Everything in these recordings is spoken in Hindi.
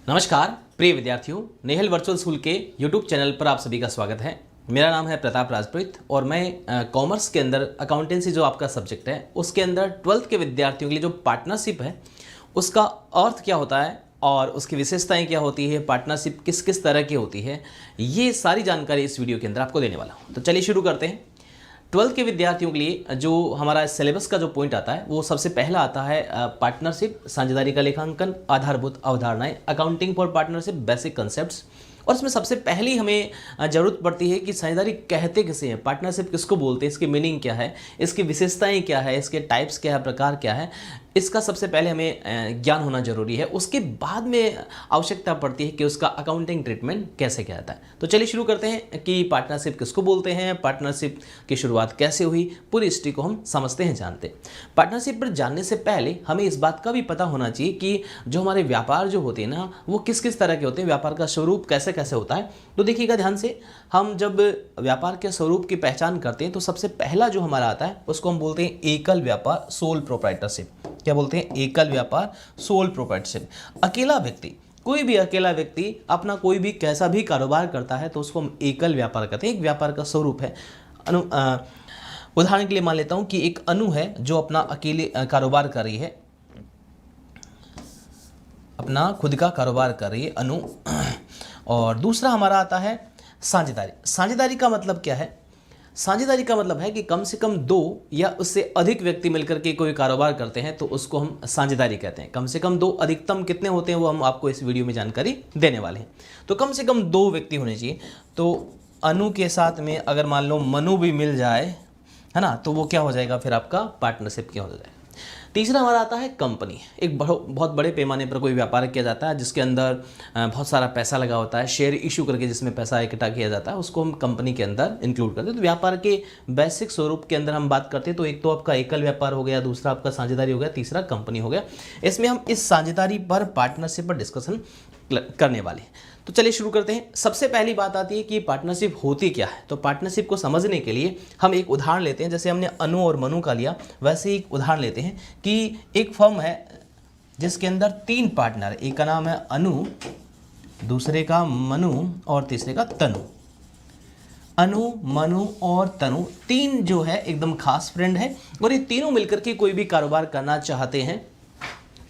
नमस्कार प्रिय विद्यार्थियों, नेहल वर्चुअल स्कूल के यूट्यूब चैनल पर आप सभी का स्वागत है। मेरा नाम है प्रताप राजपुरोहित और मैं कॉमर्स के अंदर अकाउंटेंसी जो आपका सब्जेक्ट है उसके अंदर 12th के विद्यार्थियों के लिए जो पार्टनरशिप है उसका अर्थ क्या होता है और उसकी विशेषताएं क्या होती है, पार्टनरशिप किस किस तरह की होती है, ये सारी जानकारी इस वीडियो के अंदर आपको देने वाला हूँ। तो चलिए शुरू करते हैं। 12th के विद्यार्थियों के लिए जो हमारा सिलेबस का जो पॉइंट आता है वो सबसे पहला आता है पार्टनरशिप, साझेदारी का लेखांकन, आधारभूत अवधारणाएं, accounting for partnership, basic concepts. और इसमें सबसे पहली हमें ज़रूरत पड़ती है कि साझेदारी कहते किसे हैं, पार्टनरशिप किसको बोलते हैं, इसकी मीनिंग क्या है, इसकी विशेषताएं क्या है, इसके टाइप्स क्या है, प्रकार क्या है, इसका सबसे पहले हमें ज्ञान होना जरूरी है। उसके बाद में आवश्यकता पड़ती है कि उसका अकाउंटिंग ट्रीटमेंट कैसे किया जाता है। तो चलिए शुरू करते हैं कि पार्टनरशिप किसको बोलते हैं, पार्टनरशिप की शुरुआत कैसे हुई, पूरी हिस्ट्री को हम समझते हैं, जानते हैं। पार्टनरशिप पर जानने से पहले हमें इस बात का भी पता होना चाहिए कि जो हमारे व्यापार जो होते हैं ना वो किस किस तरह के होते हैं, व्यापार का स्वरूप कैसे कैसे होता है। तो देखिएगा ध्यान से, हम जब व्यापार के स्वरूप की पहचान करते हैं तो सबसे पहला जो हमारा आता है उसको हम बोलते हैं एकल व्यापार, सोल प्रोप्राइटरशिप। क्या बोलते हैं? एकल व्यापार, सोल प्रोप्राइटरशिप। अकेला व्यक्ति, कोई भी अकेला व्यक्ति अपना कोई भी कैसा भी कारोबार करता है तो उसको हम एकल व्यापार कहते हैं। एक व्यापार का स्वरूप है। उदाहरण के लिए मान लेता हूं कि एक अनु है जो अपना अकेले कारोबार कर रही है, अपना खुद का कारोबार कर रही है अनु। और दूसरा हमारा आता है साझेदारी। साझेदारी का मतलब क्या है? साझेदारी का मतलब है कि कम से कम दो या उससे अधिक व्यक्ति मिलकर के कोई कारोबार करते हैं तो उसको हम साझेदारी कहते हैं। कम से कम दो, अधिकतम कितने होते हैं वो हम आपको इस वीडियो में जानकारी देने वाले हैं। तो कम से कम दो व्यक्ति होने चाहिए। तो अनु के साथ में अगर मान लो मनु भी मिल जाए, है ना, तो वो क्या हो जाएगा फिर आपका पार्टनरशिप क्या हो जाएगा। तीसरा हमारा आता है कंपनी। एक बहुत बड़े पैमाने पर कोई व्यापार किया जाता है जिसके अंदर बहुत सारा पैसा लगा होता है, शेयर इशू करके जिसमें पैसा इकट्ठा किया जाता है उसको हम कंपनी के अंदर इंक्लूड करते हैं। तो व्यापार के बेसिक स्वरूप के अंदर हम बात करते हैं तो एक तो आपका एकल व्यापार हो गया, दूसरा आपका साझेदारी हो गया, तीसरा कंपनी हो गया। इसमें हम इस साझेदारी पर, पार्टनरशिप पर डिस्कशन करने वाले हैं। तो चलिए शुरू करते हैं। सबसे पहली बात आती है कि पार्टनरशिप होती क्या है। तो पार्टनरशिप को समझने के लिए हम एक उदाहरण लेते हैं। जैसे हमने अनु और मनु का लिया, वैसे ही एक उदाहरण लेते हैं कि एक फर्म है जिसके अंदर 3 पार्टनर है। एक का नाम है अनु, दूसरे का मनु और तीसरे का तनु। अनु, मनु और तनु, 3 जो है एकदम खास फ्रेंड है और ये तीनों मिलकर के कोई भी कारोबार करना चाहते हैं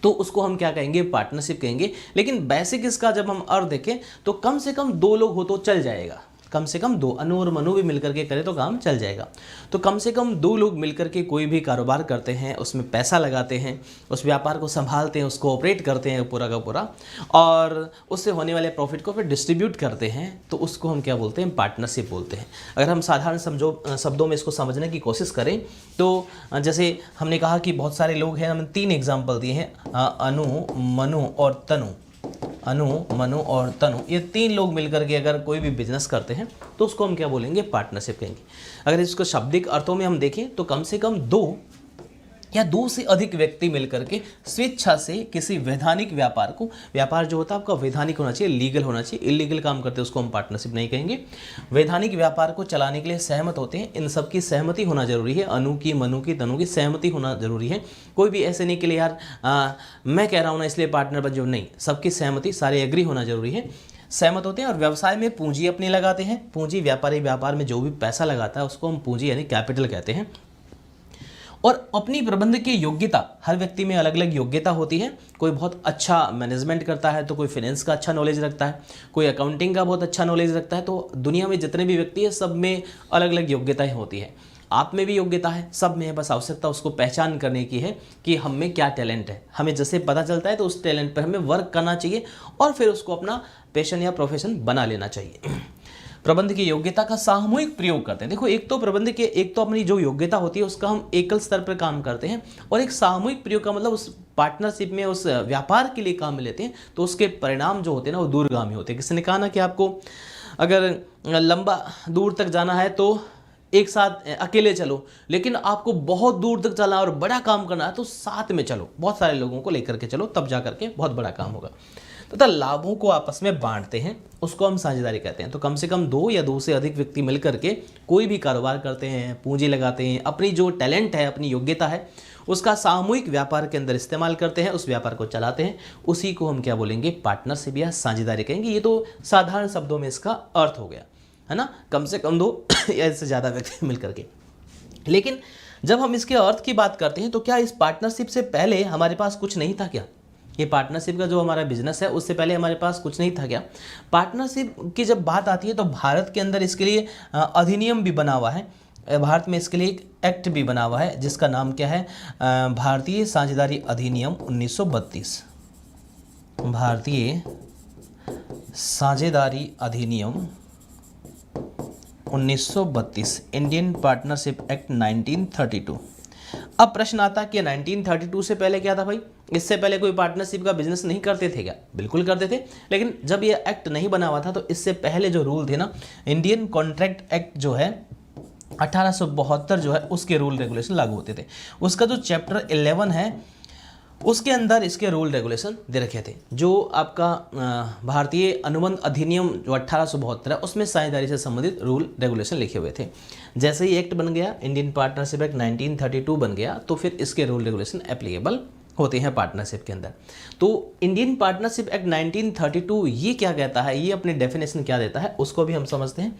तो उसको हम क्या कहेंगे? पार्टनरशिप कहेंगे। लेकिन बेसिक इसका जब हम अर्थ देखें तो कम से कम 2 लोग हो तो चल जाएगा। कम से कम 2, अनु और मनु भी मिलकर के करें तो काम चल जाएगा। तो कम से कम 2 लोग मिलकर के कोई भी कारोबार करते हैं, उसमें पैसा लगाते हैं, उस व्यापार को संभालते हैं, उसको ऑपरेट करते हैं पूरा का पूरा, और उससे होने वाले प्रॉफिट को फिर डिस्ट्रीब्यूट करते हैं, तो उसको हम क्या बोलते हैं? पार्टनरशिप बोलते हैं। अगर हम साधारण शब्दों में इसको समझने की कोशिश करें तो जैसे हमने कहा कि बहुत सारे लोग हैं, हमने 3 एग्जाम्पल दिए हैं, अनु, मनु और तनु। अनु, मनु और तनु, ये 3 लोग मिलकर के अगर कोई भी बिजनेस करते हैं तो उसको हम क्या बोलेंगे? पार्टनरशिप कहेंगे। अगर इसको शाब्दिक अर्थों में हम देखें तो कम से कम 2 या 2 से अधिक व्यक्ति मिलकर के स्वेच्छा से किसी वैधानिक व्यापार को, व्यापार जो होता है आपका वैधानिक होना चाहिए, लीगल होना चाहिए, इलीगल काम करते हैं उसको हम पार्टनरशिप नहीं कहेंगे। वैधानिक व्यापार को चलाने के लिए सहमत होते हैं। इन सब की सहमति होना जरूरी है। अनु की, मनु की, तनु की सहमति होना जरूरी है। कोई भी ऐसे नहीं कि यार मैं कह रहा हूँ ना इसलिए पार्टनर बन जाओ, नहीं, सबकी सहमति, सारे एग्री होना जरूरी है। सहमत होते हैं और व्यवसाय में पूंजी अपनी लगाते हैं। पूंजी, व्यापारी व्यापार में जो भी पैसा लगाता है उसको हम पूंजी यानी कैपिटल कहते हैं। और अपनी प्रबंध की योग्यता, हर व्यक्ति में अलग अलग योग्यता होती है। कोई बहुत अच्छा मैनेजमेंट करता है तो कोई फाइनेंस का अच्छा नॉलेज रखता है, कोई अकाउंटिंग का बहुत अच्छा नॉलेज रखता है। तो दुनिया में जितने भी व्यक्ति हैं सब में अलग अलग योग्यताएं होती है। आप में भी योग्यता है, सब में है, बस आवश्यकता उसको पहचान करने की है कि हम में क्या टैलेंट है। हमें जैसे पता चलता है तो उस टैलेंट पर हमें वर्क करना चाहिए और फिर उसको अपना पैशन या प्रोफेशन बना लेना चाहिए। प्रबंध की योग्यता का सामूहिक प्रयोग करते हैं। देखो, एक तो प्रबंध के, एक तो अपनी जो योग्यता होती है उसका हम एकल स्तर पर काम करते हैं, और एक सामूहिक प्रयोग का मतलब उस पार्टनरशिप में, उस व्यापार के लिए काम में लेते हैं तो उसके परिणाम जो होते हैं ना वो दूरगामी होते हैं। किसी ने कहा ना कि आपको अगर लंबा दूर तक जाना है तो एक साथ अकेले चलो, लेकिन आपको बहुत दूर तक चलना और बड़ा काम करना है तो साथ में चलो, बहुत सारे लोगों को लेकर के चलो, तब जा करके बहुत बड़ा काम होगा। तथा लाभों को आपस में बांटते हैं, उसको हम साझेदारी कहते हैं। तो कम से कम 2 या 2 से अधिक व्यक्ति मिलकर के कोई भी कारोबार करते हैं, पूंजी लगाते हैं, अपनी जो टैलेंट है, अपनी योग्यता है उसका सामूहिक व्यापार के अंदर इस्तेमाल करते हैं, उस व्यापार को चलाते हैं, उसी को हम क्या बोलेंगे, पार्टनरशिप या साझेदारी कहेंगे। ये तो साधारण शब्दों में इसका अर्थ हो गया, है ना, कम से कम 2 या इससे ज़्यादा व्यक्ति मिल करके। लेकिन जब हम इसके अर्थ की बात करते हैं तो क्या इस पार्टनरशिप से पहले हमारे पास कुछ नहीं था क्या? ये पार्टनरशिप का जो हमारा बिजनेस है उससे पहले हमारे पास कुछ नहीं था क्या? पार्टनरशिप की जब बात आती है तो भारत के अंदर इसके लिए अधिनियम भी बना हुआ है, भारत में इसके लिए एक एक्ट भी बना हुआ है जिसका नाम क्या है, भारतीय साझेदारी अधिनियम 1932। भारतीय साझेदारी अधिनियम 1932, इंडियन पार्टनरशिप एक्ट 1932। अब प्रश्न आता है कि 1932 से पहले क्या था भाई? इससे पहले कोई पार्टनरशिप का बिजनेस नहीं करते थे क्या? बिल्कुल करते थे, लेकिन जब ये एक्ट नहीं बना हुआ था तो इससे पहले जो रूल थे ना, इंडियन कॉन्ट्रैक्ट एक्ट जो है 1872 जो है, उसके रूल रेगुलेशन लागू होते थे। उसका जो चैप्टर 11 है उसके अंदर इसके रूल रेगुलेशन दे रखे थे। जो आपका भारतीय अनुबंध अधिनियम जो 1872 है उसमें साझेदारी से संबंधित रूल रेगुलेशन लिखे हुए थे। जैसे ही एक्ट बन गया, इंडियन पार्टनरशिप एक्ट 1932 बन गया, तो फिर इसके रूल रेगुलेशन एप्लीकेबल होते हैं पार्टनरशिप के अंदर। तो इंडियन पार्टनरशिप एक्ट 1932 ये क्या कहता है, ये अपनी डेफिनेशन क्या देता है, उसको भी हम समझते हैं।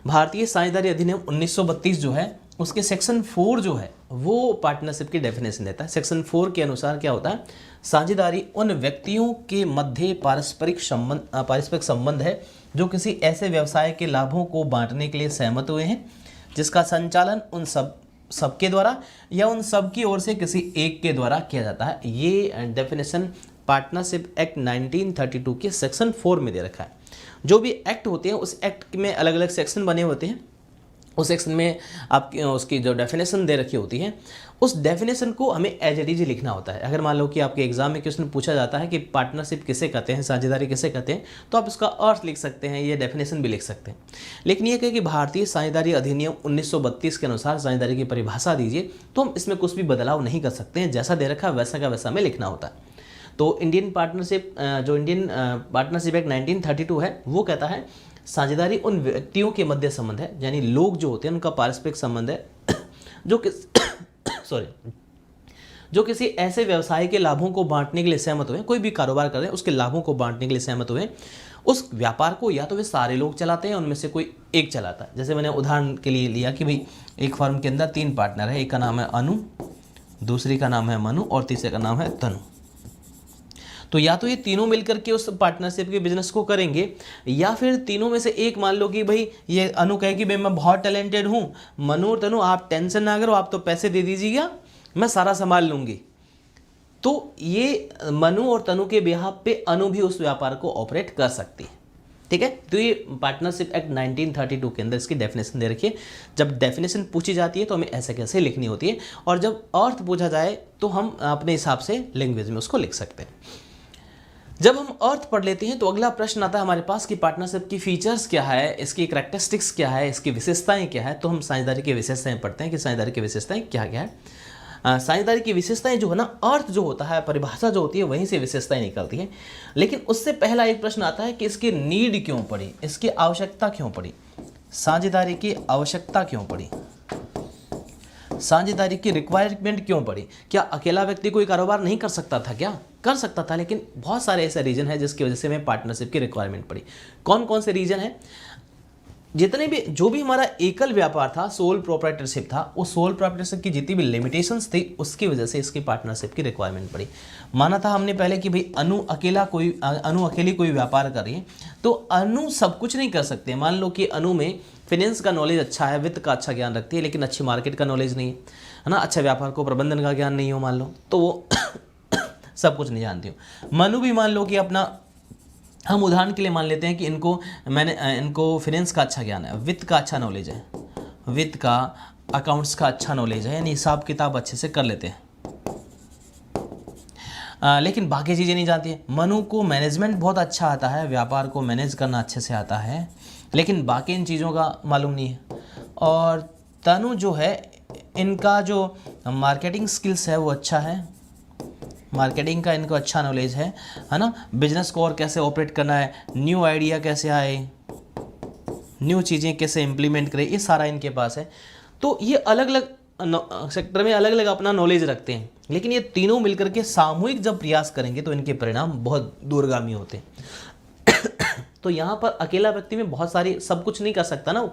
भारतीय साझेदारी अधिनियम 1932 जो है उसके सेक्शन 4 जो है वो पार्टनरशिप की डेफिनेशन देता है। सेक्शन 4 के अनुसार क्या होता है, साझेदारी उन व्यक्तियों के मध्य पारस्परिक संबंध है जो किसी ऐसे व्यवसाय के लाभों को बांटने के लिए सहमत हुए हैं जिसका संचालन उन सबके द्वारा या उन सब की ओर से किसी एक के द्वारा किया जाता है। ये डेफिनेशन पार्टनरशिप एक्ट 1932 के सेक्शन 4 में दे रखा है। जो भी एक्ट होते हैं उस एक्ट में अलग अलग सेक्शन बने होते हैं, उस सेक्शन में आपकी उसकी जो डेफिनेशन दे रखी होती है उस डेफिनेशन को हमें एज इट इज लिखना होता है। अगर मान लो कि आपके एग्जाम में क्वेश्चन पूछा जाता है कि पार्टनरशिप किसे कहते हैं, साझेदारी किसे कहते हैं, तो आप उसका अर्थ लिख सकते हैं, ये डेफिनेशन भी लिख सकते हैं। लेकिन ये कहे कि भारतीय साझेदारी अधिनियम 1932 के अनुसार साझेदारी की परिभाषा दीजिए, तो हम इसमें कुछ भी बदलाव नहीं कर सकते हैं, जैसा दे रखा है वैसा का वैसा में लिखना होता है। तो इंडियन पार्टनरशिप एक्ट 1932 है वो कहता है साझेदारी उन व्यक्तियों के मध्य संबंध है, यानी लोग जो होते हैं उनका पारस्परिक संबंध है जो किसी ऐसे व्यवसाय के लाभों को बांटने के लिए सहमत हुए, कोई भी कारोबार कर रहे हैं उसके लाभों को बांटने के लिए सहमत हुए। उस व्यापार को या तो वे सारे लोग चलाते हैं, उनमें से कोई एक चलाता है। जैसे मैंने उदाहरण के लिए लिया कि भाई एक फर्म के अंदर 3 पार्टनर है, एक का नाम है अनु, दूसरी का नाम है मनु और तीसरे का नाम है तनु। तो या तो ये तीनों मिलकर के उस पार्टनरशिप के बिजनेस को करेंगे, या फिर तीनों में से एक मान लो कि भाई ये अनु कहे कि भाई मैं बहुत टैलेंटेड हूँ, मनु और तनु आप टेंशन ना करो, आप तो पैसे दे दीजिएगा, मैं सारा संभाल लूँगी। तो ये मनु और तनु के बिहाफ पे अनु भी उस व्यापार को ऑपरेट कर सकती है। ठीक है, तो ये पार्टनरशिप एक्ट 1932 के अंदर इसकी डेफिनेशन दे रखी है। जब डेफिनेशन पूछी जाती है तो हमें ऐसे कैसे लिखनी होती है, और जब अर्थ पूछा जाए तो हम अपने हिसाब से लैंग्वेज में उसको लिख सकते हैं। जब हम अर्थ पढ़ लेते हैं तो अगला प्रश्न आता है हमारे पास कि पार्टनरशिप की फीचर्स क्या है, इसकी करैक्टरिस्टिक्स क्या है, इसकी विशेषताएं क्या है। तो हम साझेदारी की विशेषताएं पढ़ते हैं कि साझेदारी की विशेषताएं क्या क्या है। साझेदारी की विशेषताएं जो है ना, अर्थ जो होता है, परिभाषा जो होती है, वहीं से विशेषताएं निकलती हैं। लेकिन उससे पहला एक प्रश्न आता है कि इसकी नीड क्यों पड़ी, इसकी आवश्यकता क्यों पड़ी, साझेदारी की आवश्यकता क्यों पड़ी, साझेदारी की रिक्वायरमेंट क्यों पड़ी। क्या अकेला व्यक्ति कोई कारोबार नहीं कर सकता था क्या? कर सकता था, लेकिन बहुत सारे ऐसे रीजन है जिसकी वजह से हमें पार्टनरशिप की रिक्वायरमेंट पड़ी। कौन कौन से रीजन है? जितने भी जो भी हमारा एकल व्यापार था, सोल प्रोप्राइटरशिप था, उस सोल प्रोप्राइटरशिप की जितनी भी लिमिटेशंस थी उसकी वजह से इसकी पार्टनरशिप की रिक्वायरमेंट पड़ी। माना था हमने पहले कि भाई अनु अकेली कोई व्यापार कर रही है, तो अनु सब कुछ नहीं कर सकते। मान लो कि अनु में फिनेंस का नॉलेज अच्छा है, वित्त का अच्छा ज्ञान रखती है, लेकिन अच्छी मार्केट का नॉलेज नहीं है ना, अच्छा व्यापार को प्रबंधन का ज्ञान नहीं हो मान लो, तो वो सब कुछ नहीं जानती हो। मनु भी मान लो कि अपना, हम उदाहरण के लिए मान लेते हैं कि इनको फिनेंस का अच्छा ज्ञान है, वित्त का अच्छा नॉलेज है, वित्त का, अकाउंट्स का अच्छा नॉलेज है, यानी हिसाब किताब अच्छे से कर लेते हैं, लेकिन बाकी चीज़ें नहीं जानती है। मनु को मैनेजमेंट बहुत अच्छा आता है, व्यापार को मैनेज करना अच्छे से आता है, लेकिन बाकी इन चीज़ों का मालूम नहीं है। और तनु जो है, इनका जो मार्केटिंग स्किल्स है वो अच्छा है, मार्केटिंग का इनको अच्छा नॉलेज है ना, बिजनेस को और कैसे ऑपरेट करना है, न्यू आइडिया कैसे आए, न्यू चीज़ें कैसे इम्प्लीमेंट करें, ये सारा इनके पास है। तो ये अलग अलग सेक्टर में अलग अलग अपना नॉलेज रखते हैं, लेकिन ये तीनों मिलकर के सामूहिक जब प्रयास करेंगे तो इनके परिणाम बहुत दूरगामी होते हैं। तो यहाँ पर अकेला व्यक्ति में बहुत सारी सब कुछ नहीं कर सकता ना,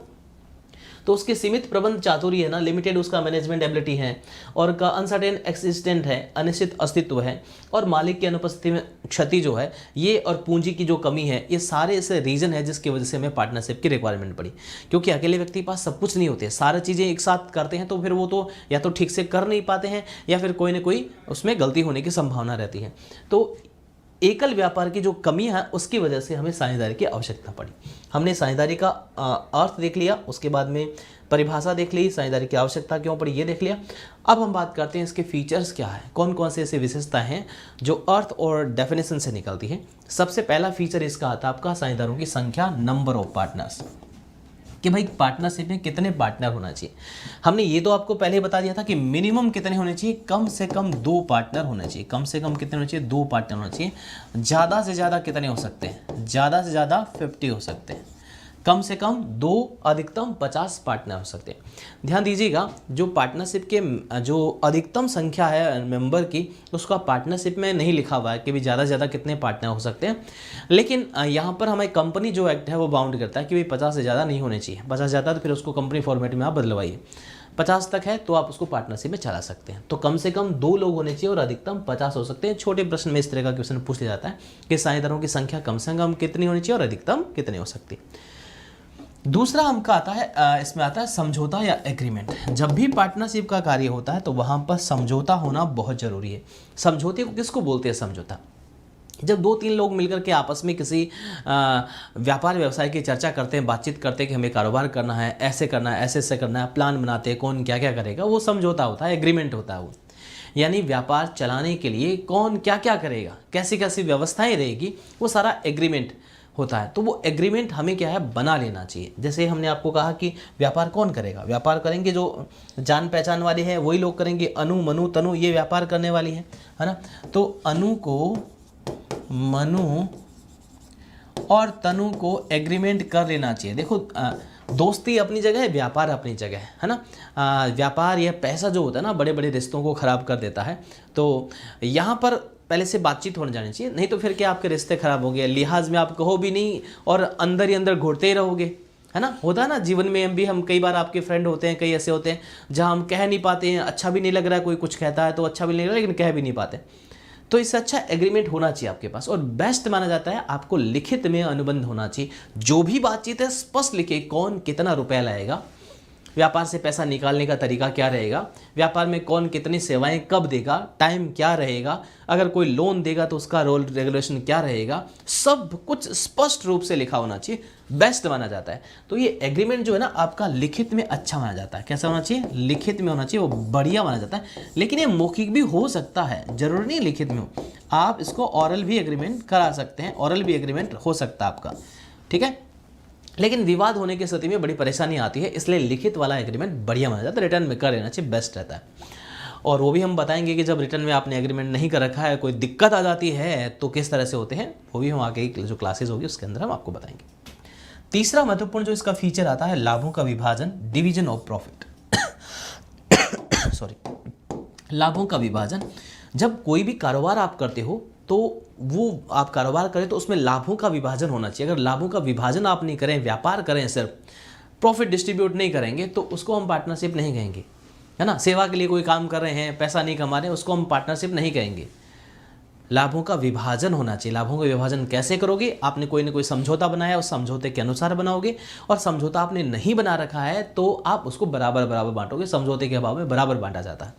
तो उसके सीमित प्रबंध चातुर्य है ना, लिमिटेड उसका मैनेजमेंट एबिलिटी है, और का अनसर्टेन एक्सिस्टेंट है, अनिश्चित अस्तित्व है, और मालिक की अनुपस्थिति में क्षति जो है ये, और पूंजी की जो कमी है, ये सारे ऐसे रीजन है जिसकी वजह से हमें पार्टनरशिप की रिक्वायरमेंट पड़ी। क्योंकि अकेले व्यक्ति के पास सब कुछ नहीं होते, सारी चीज़ें एक साथ करते हैं तो फिर वो तो या तो ठीक से कर नहीं पाते हैं या फिर कोई ना कोई उसमें गलती होने की संभावना रहती है। तो एकल व्यापार की जो कमी है उसकी वजह से हमें साझेदारी की आवश्यकता पड़ी। हमने साझेदारी का अर्थ देख लिया, उसके बाद में परिभाषा देख ली, साझेदारी की आवश्यकता क्यों पड़ी ये देख लिया। अब हम बात करते हैं इसके फीचर्स क्या है, कौन कौन से ऐसे विशेषताएं हैं जो अर्थ और डेफिनेशन से निकलती है। सबसे पहला फीचर इसका आता है आपका साझेदारों की संख्या, नंबर ऑफ पार्टनर्स, कि भाई पार्टनरशिप में कितने पार्टनर होना चाहिए। हमने ये तो आपको पहले बता दिया था कि मिनिमम कितने होने चाहिए, कम से कम 2 पार्टनर होने चाहिए। कम से कम कितने होने चाहिए, 2 पार्टनर होने चाहिए। ज़्यादा से ज़्यादा कितने हो सकते हैं, ज़्यादा से ज़्यादा 50 हो सकते हैं। कम से कम 2, अधिकतम 50 पार्टनर हो सकते हैं। ध्यान दीजिएगा, जो पार्टनरशिप के जो अधिकतम संख्या है मेंबर की, उसका पार्टनरशिप में नहीं लिखा हुआ है कि भी ज़्यादा से ज़्यादा कितने पार्टनर हो सकते हैं, लेकिन यहाँ पर हमारी कंपनी जो एक्ट है वो बाउंड करता है कि भाई 50 से ज़्यादा नहीं होने चाहिए। 50 ज़्यादा तो फिर उसको कंपनी फॉर्मेट में आप बदलवाइए। 50 तक है तो आप उसको पार्टनरशिप में चला सकते हैं। तो कम से कम 2 लोग होने चाहिए और अधिकतम 50 हो सकते हैं। छोटे प्रश्न में इस तरह का क्वेश्चन पूछ लिया जाता है कि साझेदारों की संख्या कम से कम कितनी होनी चाहिए और अधिकतम कितनी हो सकती है। दूसरा हमका आता है, इसमें आता है समझौता या एग्रीमेंट। जब भी पार्टनरशिप का कार्य होता है तो वहाँ पर समझौता होना बहुत ज़रूरी है। समझौते को किसको बोलते हैं, समझौता? जब 2-3 लोग मिलकर के आपस में किसी व्यापार व्यवसाय की चर्चा करते हैं, बातचीत करते हैं कि हमें कारोबार करना है, ऐसे करना है, ऐसे करना है, प्लान बनाते हैं कौन क्या क्या करेगा, वो समझौता होता है, एग्रीमेंट होता है वो। यानी व्यापार चलाने के लिए कौन क्या क्या करेगा, कैसी कैसी व्यवस्थाएं रहेगी, वो सारा एग्रीमेंट होता है। तो वो एग्रीमेंट हमें क्या है, बना लेना चाहिए। जैसे हमने आपको कहा कि व्यापार कौन करेगा, व्यापार करेंगे जो जान पहचान वाले हैं वही लोग करेंगे। अनु, मनु, तनु ये व्यापार करने वाली है ना। तो अनु को, मनु और तनु को एग्रीमेंट कर लेना चाहिए। देखो दोस्ती अपनी जगह है, व्यापार अपनी जगह है ना। व्यापार या पैसा जो होता है ना, बड़े बड़े रिश्तों को ख़राब कर देता है। तो यहाँ पर पहले से बातचीत होने जानी चाहिए, नहीं तो फिर क्या आपके रिश्ते खराब हो गए, लिहाज में आप कहो भी नहीं और अंदर ही अंदर घुटते ही रहोगे, है ना। होता है ना जीवन में भी, हम कई बार आपके फ्रेंड होते हैं, कई ऐसे होते हैं जहाँ हम कह नहीं पाते हैं, अच्छा भी नहीं लग रहा है, कोई कुछ कहता है तो अच्छा भी नहीं लग रहा है, लेकिन कह भी नहीं पाते। तो इससे अच्छा एग्रीमेंट होना चाहिए आपके पास। और बेस्ट माना जाता है आपको लिखित में अनुबंध होना चाहिए। जो भी बातचीत है स्पष्ट लिखे, कौन कितना रुपया लाएगा, व्यापार से पैसा निकालने का तरीका क्या रहेगा, व्यापार में कौन कितनी सेवाएं कब देगा, टाइम क्या रहेगा, अगर कोई लोन देगा तो उसका रोल रेगुलेशन क्या रहेगा, सब कुछ स्पष्ट रूप से लिखा होना चाहिए, बेस्ट माना जाता है। तो ये एग्रीमेंट जो है ना आपका लिखित में अच्छा माना जाता है। कैसा होना चाहिए, लिखित में होना चाहिए, वो बढ़िया माना जाता है। लेकिन ये मौखिक भी हो सकता है, जरूरी नहीं लिखित में हो, आप इसको ऑरल भी एग्रीमेंट करा सकते हैं, ऑरल भी एग्रीमेंट हो सकता है आपका, ठीक है। लेकिन विवाद होने की स्थिति में बड़ी परेशानी आती है, इसलिए लिखित वाला एग्रीमेंट बढ़िया माना जाता है, रिटर्न में कर लेना चाहिए, बेस्ट रहता है। और वो भी हम बताएंगे कि जब रिटर्न में आपने एग्रीमेंट नहीं कर रखा है, कोई दिक्कत आ जाती है तो किस तरह से होते हैं, वो भी हम आगे जो क्लासेस होगी उसके अंदर हम आपको बताएंगे। तीसरा महत्वपूर्ण जो इसका फीचर आता है, लाभों का विभाजन, डिवीजन ऑफ प्रॉफिट। सॉरी, लाभों का विभाजन। जब कोई भी कारोबार आप करते हो तो वो आप कारोबार करें तो उसमें लाभों का विभाजन होना चाहिए। अगर लाभों का विभाजन आप नहीं करें, व्यापार करें, सिर्फ प्रॉफिट डिस्ट्रीब्यूट नहीं करेंगे तो उसको हम पार्टनरशिप नहीं कहेंगे, है ना। सेवा के लिए कोई काम कर रहे हैं, पैसा नहीं कमा रहे हैं, उसको हम पार्टनरशिप नहीं कहेंगे। लाभों का विभाजन होना चाहिए। लाभों का विभाजन कैसे करोगे, आपने कोई ना कोई समझौता बनाया, उस समझौते के अनुसार बनाओगे, और समझौता आपने नहीं बना रखा है तो आप उसको बराबर बराबर बांटोगे। समझौते के अभाव में बराबर बांटा जाता है,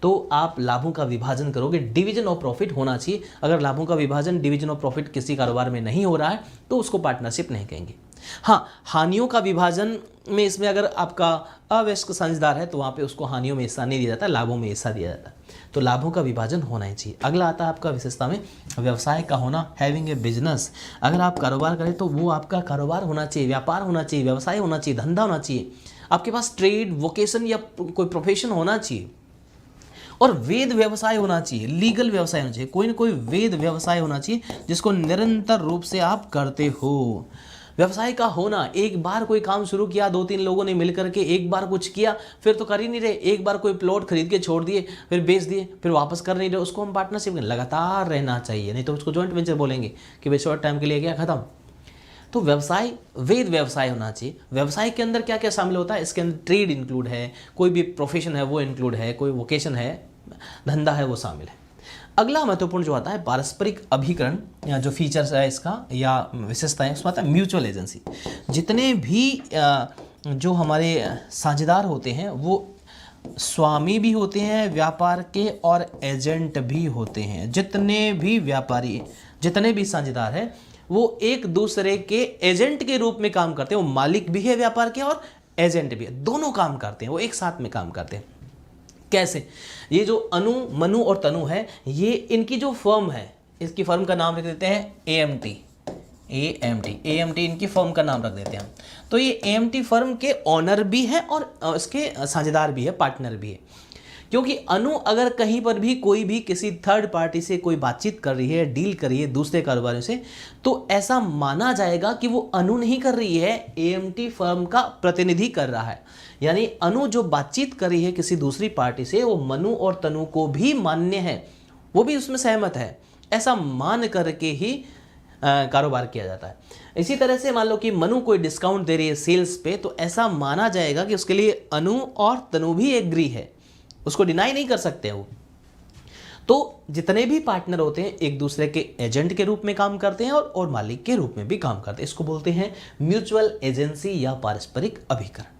तो आप लाभों का विभाजन करोगे। डिवीजन ऑफ प्रॉफिट होना चाहिए। अगर लाभों का विभाजन, डिवीजन ऑफ प्रॉफिट किसी कारोबार में नहीं हो रहा है तो उसको पार्टनरशिप नहीं कहेंगे। हाँ, हानियों का विभाजन में इसमें अगर आपका अवयस्क साझेदार है तो वहाँ पे उसको हानियों में हिस्सा नहीं दिया जाता, लाभों में हिस्सा दिया जाता है। तो लाभों का विभाजन होना ही चाहिए। अगला आता है आपका विशेषता में व्यवसाय का होना, हैविंग ए बिजनेस। अगर आप कारोबार करें तो वो आपका कारोबार होना चाहिए, व्यापार होना चाहिए, व्यवसाय होना चाहिए, धंधा होना चाहिए। आपके पास ट्रेड, वोकेशन या कोई प्रोफेशन होना चाहिए, और वेद व्यवसाय होना चाहिए, लीगल व्यवसाय होना चाहिए। कोई ना कोई वेद व्यवसाय होना चाहिए जिसको निरंतर रूप से आप करते हो। व्यवसाय का होना, एक बार कोई काम शुरू किया, 2-3 लोगों ने मिलकर के एक बार कुछ किया, फिर तो कर ही नहीं रहे, एक बार कोई प्लॉट खरीद के छोड़ दिए, फिर बेच दिए, फिर वापस कर नहीं रहे, उसको हम पार्टनरशिप में लगातार रहना चाहिए, नहीं तो उसको जॉइंट वेंचर बोलेंगे कि भाई शॉर्ट टाइम के लिए गया खत्म। तो व्यवसाय वैध व्यवसाय होना चाहिए। व्यवसाय के अंदर क्या क्या शामिल होता है, इसके अंदर ट्रेड इंक्लूड है, कोई भी प्रोफेशन है वो इंक्लूड है, कोई वोकेशन है, धंधा है वो शामिल है। अगला महत्वपूर्ण जो आता है पारस्परिक अभिकरण, या जो फीचर्स है इसका या विशेषता है उसमें आता है म्यूचुअल एजेंसी। जितने भी जो हमारे साझेदार होते हैं वो स्वामी भी होते हैं व्यापार के और एजेंट भी होते हैं। जितने भी व्यापारी, जितने भी साझेदार हैं वो एक दूसरे के एजेंट के रूप में काम करते हैं। वो मालिक भी है व्यापार के और एजेंट भी है, दोनों काम करते हैं, वो एक साथ में काम करते हैं। कैसे? ये जो अनु, मनु और तनु है, ये इनकी जो फर्म है, इसकी फर्म का नाम रख देते हैं AMT। AMT इनकी फर्म का नाम रख देते हैं। तो ये AMT फर्म के ऑनर भी है और इसके साझेदार भी है, पार्टनर भी है। क्योंकि अनु अगर कहीं पर भी कोई भी किसी थर्ड पार्टी से कोई बातचीत कर रही है, डील कर रही है दूसरे कारोबारियों से, तो ऐसा माना जाएगा कि वो अनु नहीं कर रही है, AMT फर्म का प्रतिनिधि कर रहा है। यानी अनु जो बातचीत कर रही है किसी दूसरी पार्टी से, वो मनु और तनु को भी मान्य है, वो भी उसमें सहमत है, ऐसा मान करके ही कारोबार किया जाता है। इसी तरह से मान लो कि मनु कोई डिस्काउंट दे रही है सेल्स पे, तो ऐसा माना जाएगा कि उसके लिए अनु और तनु भी एग्री है, उसको डिनाई नहीं कर सकते वो। तो जितने भी पार्टनर होते हैं एक दूसरे के एजेंट के रूप में काम करते हैं और मालिक के रूप में भी काम करते हैं। इसको बोलते हैं म्यूचुअल एजेंसी या पारस्परिक अभिकरण।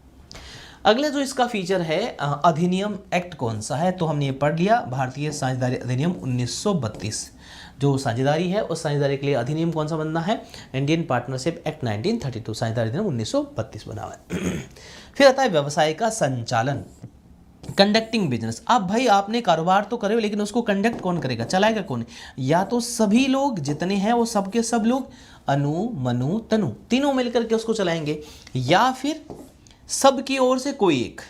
अगला जो इसका फीचर है, अधिनियम एक्ट कौन सा है, तो हमने ये पढ़ लिया, भारतीय साझेदारी अधिनियम 1932। जो साझेदारी है उस साझेदारी के लिए अधिनियम कौन सा बनना है, इंडियन पार्टनरशिप एक्ट 1932, साझेदारी अधिनियम 1932 बना हुआ है। फिर आता है व्यवसाय का संचालन, कंडक्टिंग बिजनेस। अब भाई आपने कारोबार तो करे लेकिन उसको कंडक्ट कौन करेगा, चलाएगा कौन? या तो सभी लोग जितने हैं वो सब के सब लोग, अनु, मनु, तनु, तीनों मिलकर के उसको चलाएंगे, या फिर सब की ओर से कोई एक।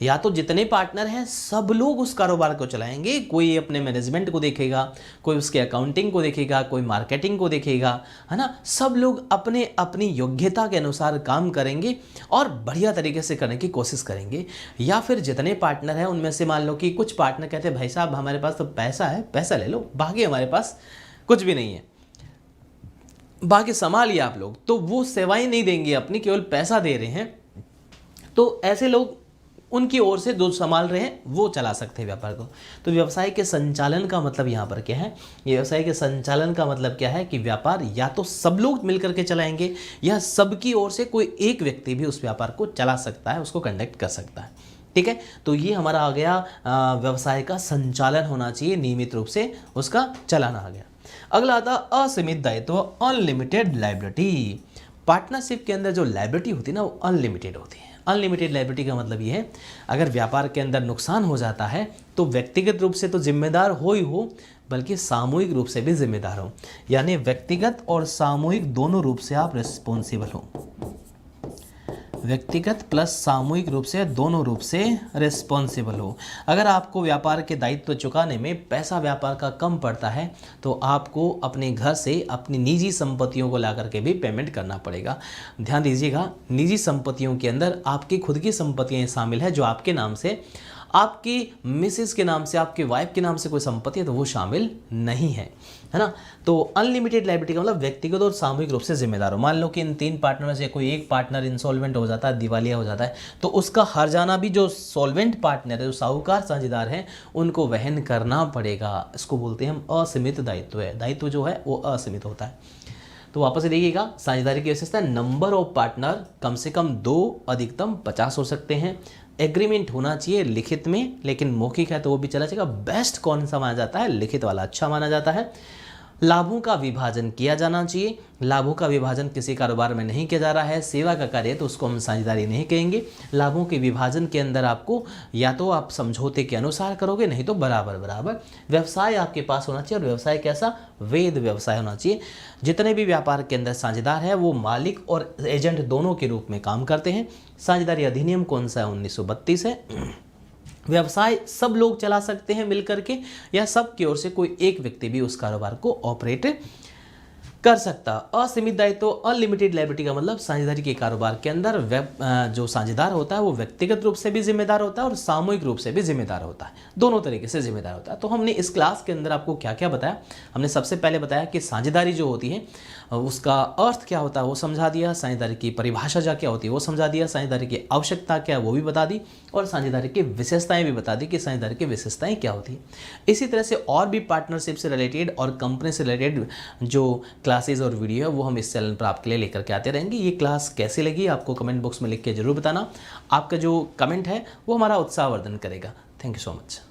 या तो जितने पार्टनर हैं सब लोग उस कारोबार को चलाएंगे, कोई अपने मैनेजमेंट को देखेगा, कोई उसके अकाउंटिंग को देखेगा, कोई मार्केटिंग को देखेगा, है ना। सब लोग अपने अपनी योग्यता के अनुसार काम करेंगे और बढ़िया तरीके से करने की कोशिश करेंगे। या फिर जितने पार्टनर हैं उनमें से मान लो कि कुछ पार्टनर कहते हैं भाई साहब हमारे पास तो पैसा है, पैसा ले लो, बाकी हमारे पास कुछ भी नहीं है, बाकी संभालिए आप लोग, तो वो सेवाएं नहीं देंगे अपनी, केवल पैसा दे रहे हैं। तो ऐसे लोग उनकी ओर से जो संभाल रहे हैं वो चला सकते हैं व्यापार को। तो व्यवसाय के संचालन का मतलब यहाँ पर क्या है, ये व्यवसाय के संचालन का मतलब क्या है कि व्यापार या तो सब लोग मिलकर के चलाएंगे या सबकी ओर से कोई एक व्यक्ति भी उस व्यापार को चला सकता है, उसको कंडक्ट कर सकता है। ठीक है, तो ये हमारा आ गया व्यवसाय का संचालन होना चाहिए, नियमित रूप से उसका चलाना आ गया। अगला आता असीमित दायित्व, अनलिमिटेड लायबिलिटी। पार्टनरशिप के अंदर जो लायबिलिटी होती है ना वो अनलिमिटेड होती है। अनलिमिटेड लायबिलिटी का मतलब ये है अगर व्यापार के अंदर नुकसान हो जाता है तो व्यक्तिगत रूप से तो जिम्मेदार हो ही हो, बल्कि सामूहिक रूप से भी जिम्मेदार हो। यानी व्यक्तिगत और सामूहिक दोनों रूप से आप रिस्पॉन्सिबल हो, व्यक्तिगत प्लस सामूहिक रूप से दोनों रूप से रिस्पॉन्सिबल हो। अगर आपको व्यापार के दायित्व चुकाने में पैसा व्यापार का कम पड़ता है तो आपको अपने घर से अपनी निजी संपत्तियों को ला करके भी पेमेंट करना पड़ेगा। ध्यान दीजिएगा, निजी संपत्तियों के अंदर आपकी खुद की संपत्तियाँ शामिल है, जो आपके नाम से, आपकी मिसेस के नाम से, आपके वाइफ के नाम से कोई संपत्ति है तो वो शामिल नहीं है, है ना। तो अनलिमिटेड लायबिलिटी का मतलब व्यक्तिगत और सामूहिक रूप से जिम्मेदार हो। मान लो कि इन तीन पार्टनर में से कोई एक पार्टनर इंसॉल्वेंट हो जाता है, दिवालिया हो जाता है, तो उसका हर्जाना भी जो सॉल्वेंट पार्टनर है, जो साहूकार साझेदार हैं, उनको वहन करना पड़ेगा। इसको बोलते हैं हम असीमित दायित्व है। दायित्व जो है वो असीमित होता है। तो वापस से देखिएगा, साझेदारी की विशेषता, नंबर ऑफ पार्टनर कम से कम 2, अधिकतम 50 हो सकते हैं। एग्रीमेंट होना चाहिए लिखित में, लेकिन मौखिक है तो वो भी चला जाएगा। बेस्ट कौन सा माना जाता है, लिखित वाला अच्छा माना जाता है। लाभों का विभाजन किया जाना चाहिए। लाभों का विभाजन किसी कारोबार में नहीं किया जा रहा है, सेवा का कार्य है तो उसको हम साझेदारी नहीं कहेंगे। लाभों के विभाजन के अंदर आपको या तो आप समझौते के अनुसार करोगे, नहीं तो बराबर बराबर। व्यवसाय आपके पास होना चाहिए और व्यवसाय कैसा, वैध व्यवसाय होना चाहिए। जितने भी व्यापार के अंदर साझेदार है वो मालिक और एजेंट दोनों के रूप में काम करते हैं। साझेदारी अधिनियम कौन सा है, 1932 है। व्यवसाय सब लोग चला सकते हैं मिलकर के, या सब की ओर से कोई एक व्यक्ति भी उस कारोबार को ऑपरेट कर सकता। असीमित दायित्व अनलिमिटेड लायबिलिटी का मतलब साझेदारी के कारोबार के अंदर जो साझेदार होता है वो व्यक्तिगत रूप से भी जिम्मेदार होता है और सामूहिक रूप से भी जिम्मेदार होता है, दोनों तरीके से जिम्मेदार होता है। तो हमने इस क्लास के अंदर आपको क्या क्या बताया, हमने सबसे पहले बताया कि साझेदारी जो होती है उसका अर्थ क्या होता है वो समझा दिया, साझेदारी की परिभाषा क्या होती है वो समझा दिया, साझेदारी की आवश्यकता क्या है वो भी बता दी, और साझेदारी की विशेषताएं भी बता दी कि साझेदारी की विशेषताएं क्या होती है। इसी तरह से और भी पार्टनरशिप से रिलेटेड और कंपनी से रिलेटेड जो क्लासेज और वीडियो है वो हम इस चैनल पर आपके लिए लेकर के आते रहेंगे। ये क्लास कैसी लगी आपको कमेंट बॉक्स में लिख के जरूर बताना, आपका जो कमेंट है वो हमारा उत्साहवर्धन करेगा। Thank you so much.